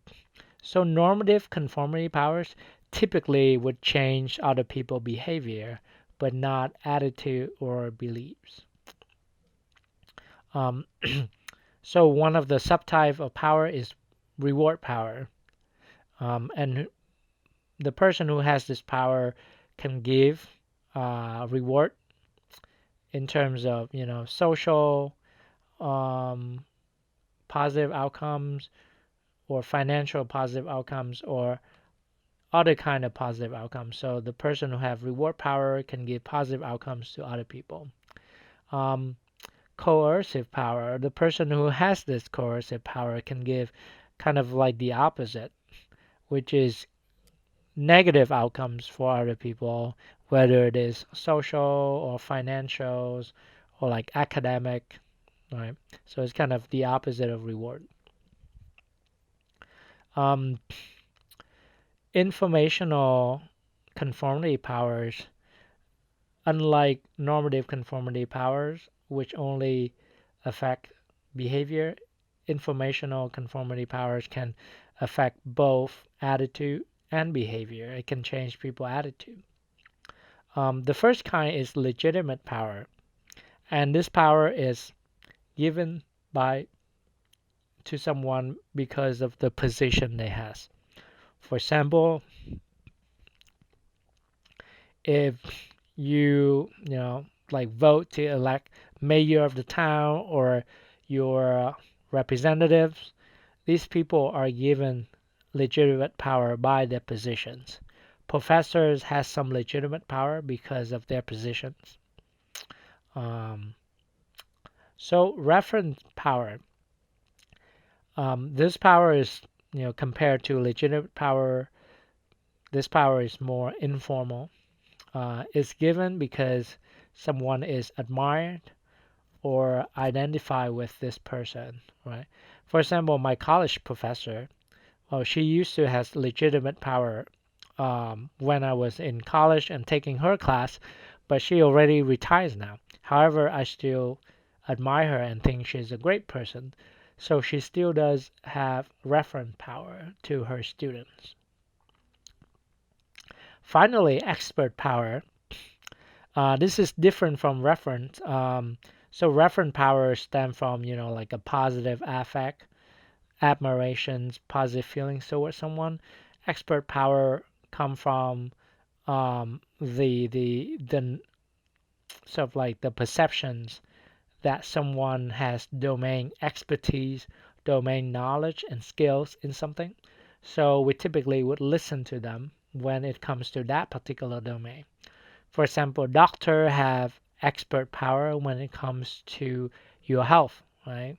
so normative conformity powers typically would change other people's behavior, but not attitude or beliefs. Um, so one of the subtype of power is reward power. And the person who has this power can give reward in terms of social um, positive outcomes or financial positive outcomes or other kind of positive outcomes. So the person who have reward power can give positive outcomes to other people. Um, Coercive power, the person who has this coercive power can give kind of like the opposite, which is negative outcomes for other people, whether it is social or financials or like academic, right? So it's kind of the opposite of reward. Um, Informational conformity powers, unlike normative conformity powers, which only affect behavior, informational conformity powers can affect both attitude and behavior. It can change people's attitude. The first kind is legitimate power, and this power is given by to someone because of the position they has. For example, if like vote to elect mayor of the town or your representatives, these people are given legitimate power by their positions. Professors has some legitimate power because of their positions. Um, so reference power. This power is, compared to legitimate power, this power is more informal. It's given because someone is admired or identify with this person, right? For example, my college professor, well, she used to have legitimate power when I was in college and taking her class, but she already retires now. However, I still admire her and think she's a great person. So she still does have reference power to her students. Finally, expert power. This is different from reference. So reference power stem from, like a positive affect, admirations, positive feelings towards someone. Expert power come from the sort of like the perceptions that someone has domain expertise, domain knowledge, and skills in something. So we typically would listen to them when it comes to that particular domain. For example, doctor have expert power when it comes to your health, right?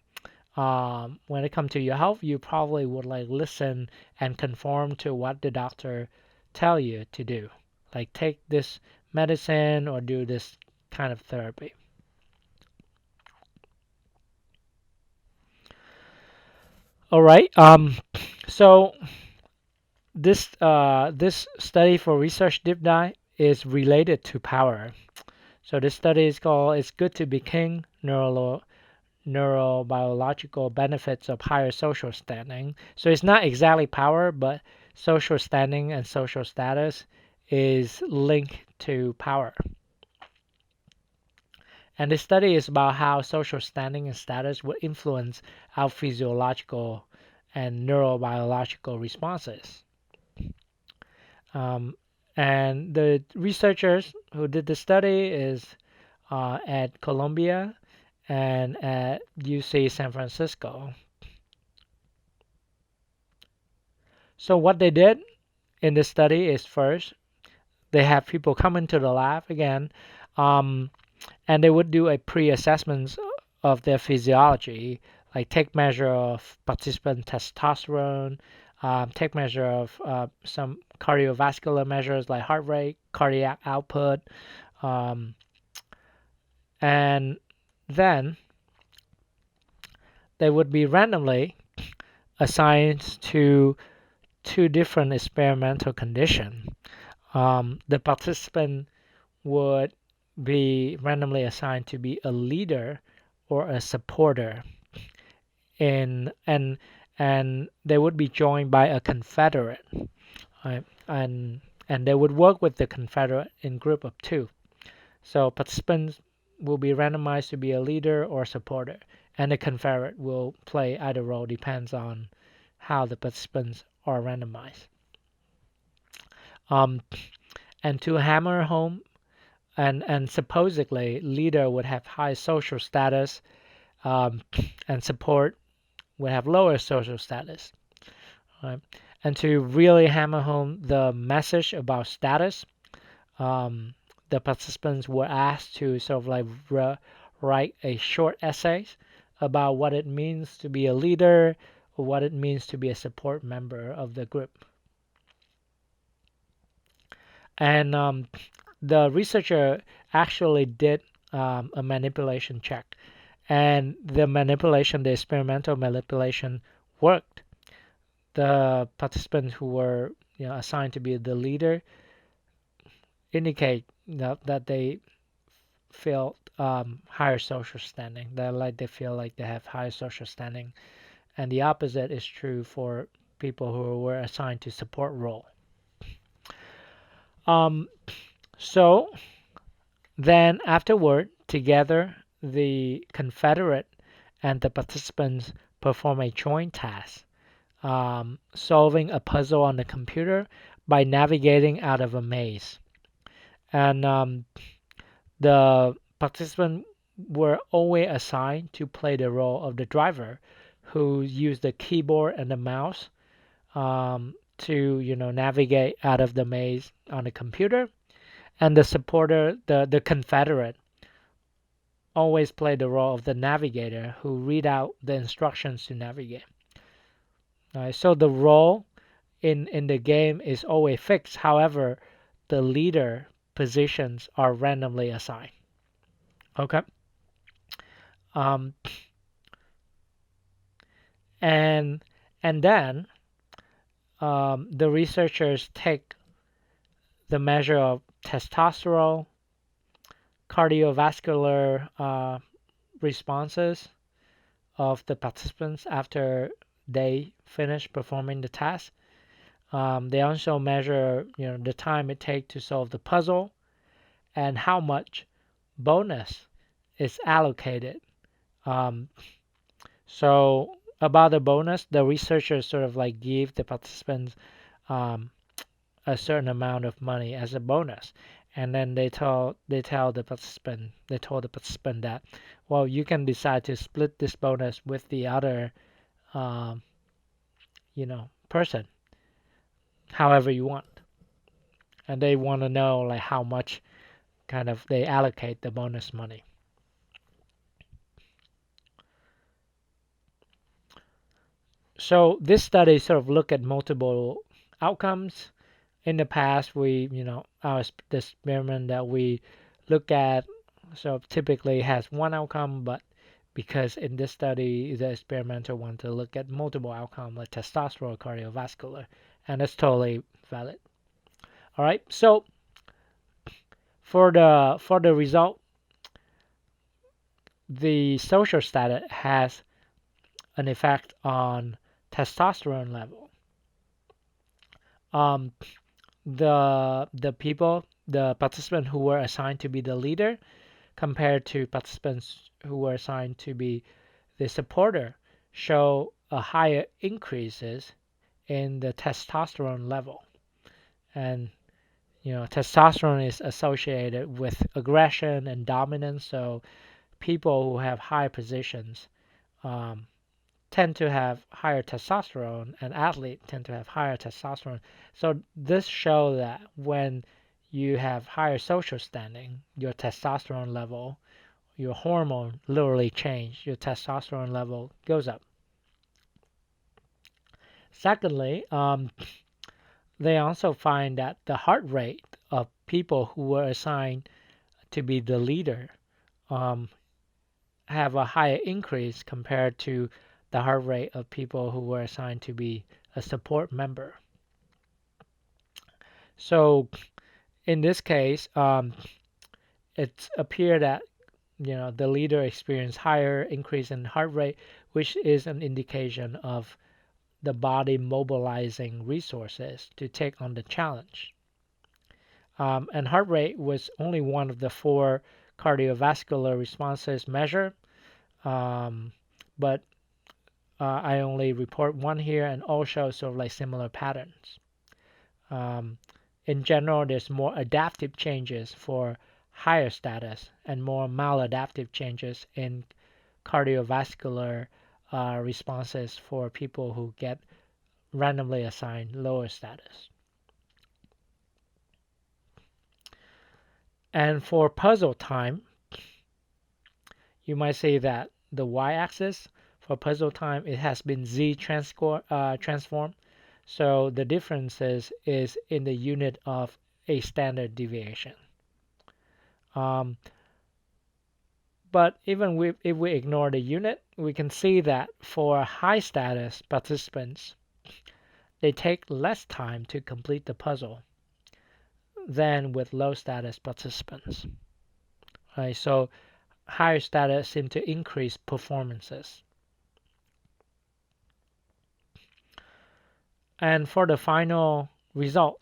When it comes to your health, you probably would like listen and conform to what the doctor tell you to do, like take this medicine or do this kind of therapy. All right. So this study for research deep dive is related to power. So this study is called "It's Good to Be King: Neurobiological Benefits of Higher Social Standing." So it's not exactly power, but social standing and social status is linked to power. And this study is about how social standing and status will influence our physiological and neurobiological responses. Um, and the researchers who did the study is at Columbia and at UC San Francisco. So what they did in this study is first they have people come into the lab again, um, and they would do a pre-assessment of their physiology, like take measure of participant testosterone, take measure of some cardiovascular measures like heart rate, cardiac output, um, and then they would be randomly assigned to two different experimental conditions. The participant would be randomly assigned to be a leader or a supporter in and they would be joined by a confederate, right? And they would work with the confederate in group of two. So participants will be randomized to be a leader or supporter, and the confederate will play either role depends on how the participants are randomized. Um, and to hammer home and supposedly leader would have high social status, um, and support would have lower social status, right? And to really hammer home the message about status, um, the participants were asked to sort of like write a short essay about what it means to be a leader or what it means to be a support member of the group. And the researcher actually did a manipulation check, And the experimental manipulation worked. The participants who were assigned to be the leader indicate that they feel higher social standing. That like they feel like they have higher social standing, and the opposite is true for people who were assigned to support role. Um, so then afterward, together, the Confederate and the participants perform a joint task, solving a puzzle on the computer by navigating out of a maze. And the participants were always assigned to play the role of the driver who used the keyboard and the mouse to navigate out of the maze on the computer, and the supporter, the Confederate, always played the role of the navigator who read out the instructions to navigate. Right, so the role in the game is always fixed. However, the leader positions are randomly assigned. Okay. Um, and and then the researchers take the measure of testosterone, cardiovascular responses of the participants after they finish performing the task. They also measure, the time it takes to solve the puzzle and how much bonus is allocated. Um, so about the bonus, the researchers sort of like give the participants um, a certain amount of money as a bonus, and then they told the participant that, well, you can decide to split this bonus with the other um, person, however you want, and they want to know like how much kind of they allocate the bonus money. So this study sort of look at multiple outcomes. In the past, the experiment that we look at so typically has one outcome, but because in this study the experimenter want to look at multiple outcomes like testosterone, cardiovascular, and that's totally valid. All right, so for the result, the social status has an effect on testosterone level. Um, the participants who were assigned to be the leader compared to participants who were assigned to be the supporter show a higher increases in the testosterone level. And testosterone is associated with aggression and dominance, so people who have high positions um, tend to have higher testosterone, and athletes tend to have higher testosterone. So this shows that when you have higher social standing, your testosterone level, your hormone literally change. Your testosterone level goes up. Secondly, they also find that the heart rate of people who were assigned to be the leader um, have a higher increase compared to the heart rate of people who were assigned to be a support member. So in this case, it's appeared that the leader experienced higher increase in heart rate, which is an indication of the body mobilizing resources to take on the challenge. And heart rate was only one of the four cardiovascular responses measured, um, but I only report one here, and all show sort of like similar patterns. Um, in general, there's more adaptive changes for higher status and more maladaptive changes in cardiovascular responses for people who get randomly assigned lower status. And for puzzle time, you might say that the y-axis for puzzle time, it has been transformed. So the difference is in the unit of a standard deviation. Um, But even if we ignore the unit, we can see that for high status participants, they take less time to complete the puzzle than with low status participants. Right? So higher status seem to increase performances. And for the final result,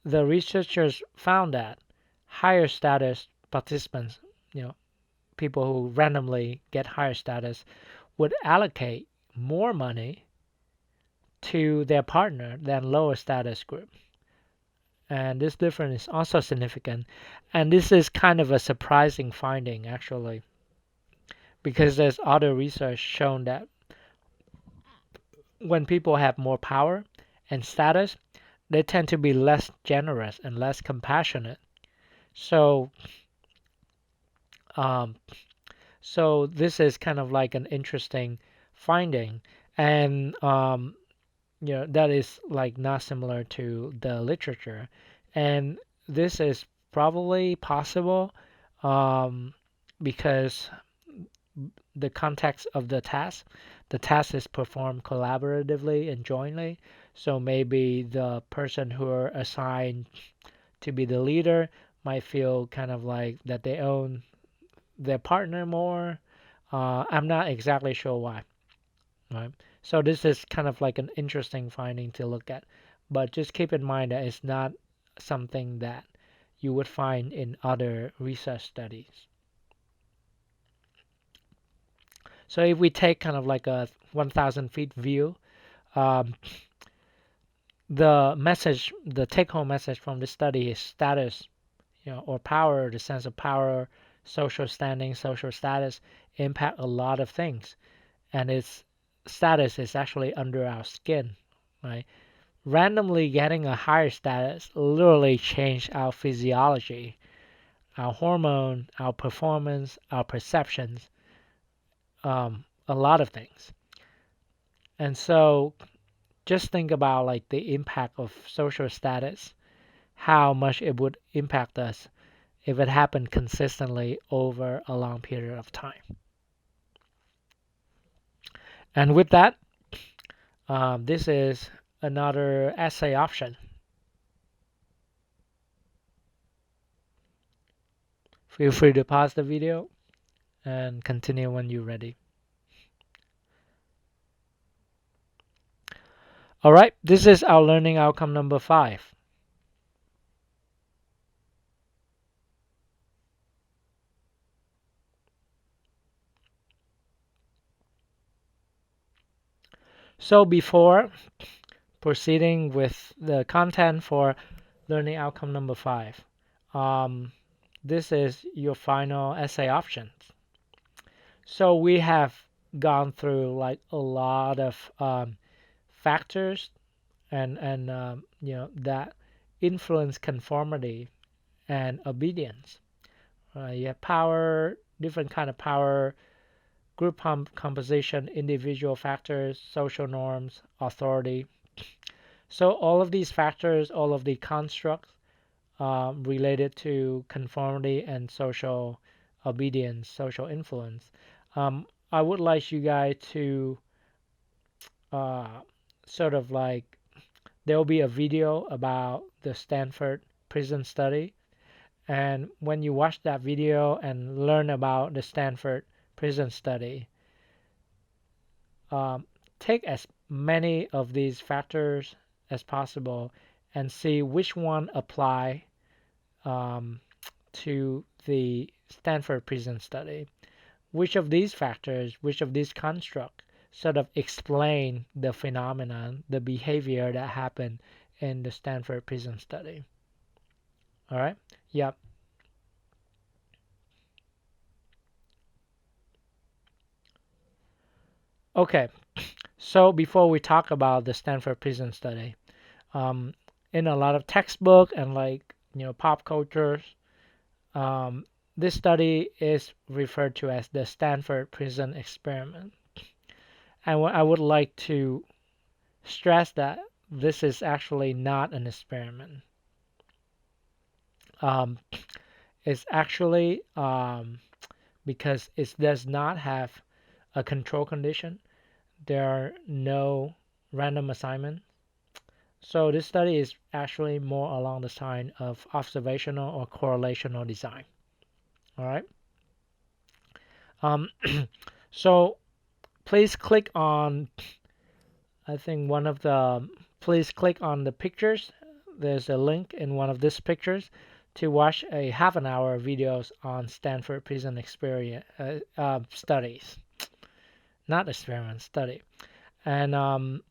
the researchers found that higher status participants, people who randomly get higher status, would allocate more money to their partner than lower status group. And this difference is also significant. And this is kind of a surprising finding, actually, because there's other research shown that when people have more power and status, they tend to be less generous and less compassionate. So, um, so this is kind of like an interesting finding, and that is like not similar to the literature, and this is probably possible um, because the context of the task is performed collaboratively and jointly. So maybe the person who are assigned to be the leader might feel kind of like that they own their partner more. I'm not exactly sure why, right? So this is kind of like an interesting finding to look at, but just keep in mind that it's not something that you would find in other research studies. So if we take kind of like a 1,000 feet view, um, the take-home message from the study is status, or power, the sense of power, social standing, social status impact a lot of things, and its status is actually under our skin, right? Randomly getting a higher status literally changed our physiology, our hormone, our performance, our perceptions, a lot of things. And so just think about like the impact of social status, how much it would impact us if it happened consistently over a long period of time. And with that, this is another essay option. Feel free to pause the video and continue when you're ready. All right, this is our learning outcome number 5. So before proceeding with the content for learning outcome number 5, this is your final essay options. So we have gone through like a lot of factors and that influence conformity and obedience. You have power, different kind of power, group composition, individual factors, social norms, authority. So all of these factors, all of the constructs related to conformity and social obedience, social influence. I would like you guys to uh, sort of like there will be a video about the Stanford prison study. And when you watch that video and learn about the Stanford prison study, um, take as many of these factors as possible and see which one apply um, to the Stanford prison study. Which of these factors, which of these constructs sort of explain the phenomenon, the behavior that happened in the Stanford prison study. All right? Yep. Okay. So before we talk about the Stanford prison study, um, in a lot of textbook and like pop cultures, um, this study is referred to as the Stanford prison experiment. And I would like to stress that this is actually not an experiment. Um, it's actually because it does not have a control condition. There are no random assignment. So this study is actually more along the line of observational or correlational design. All right. Um, so please click on, I think one of the, please click on the pictures. There's a link in one of these pictures to watch a half an hour videos on Stanford Prison experience studies, not experiment study, and um,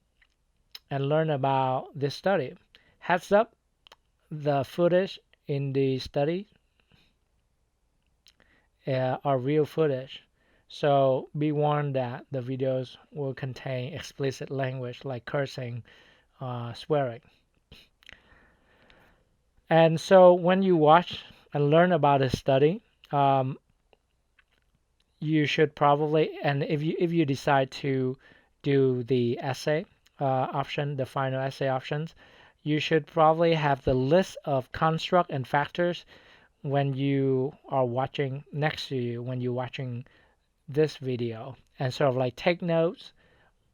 and learn about this study. Heads up, the footage in the study are real footage. So be warned that the videos will contain explicit language like cursing, swearing. And so when you watch and learn about this study, um, you should probably, and if you decide to do the essay option, the final essay options, you should probably have the list of construct and factors when you are watching next to you when you're watching this video, and sort of like take notes,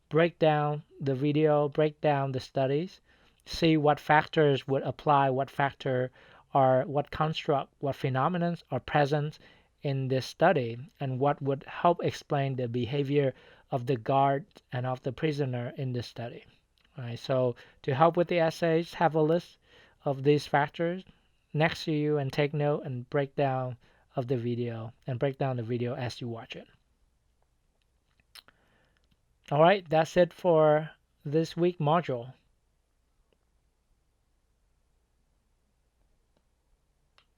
break down the video, break down the studies, see what factors would apply, what factor are, what construct, what phenomena are present in this study, and what would help explain the behavior of the guard and of the prisoner in this study. Right, so to help with the essays, have a list of these factors next to you and take note and break down of the video and break down the video as you watch it. All right, that's it for this week module.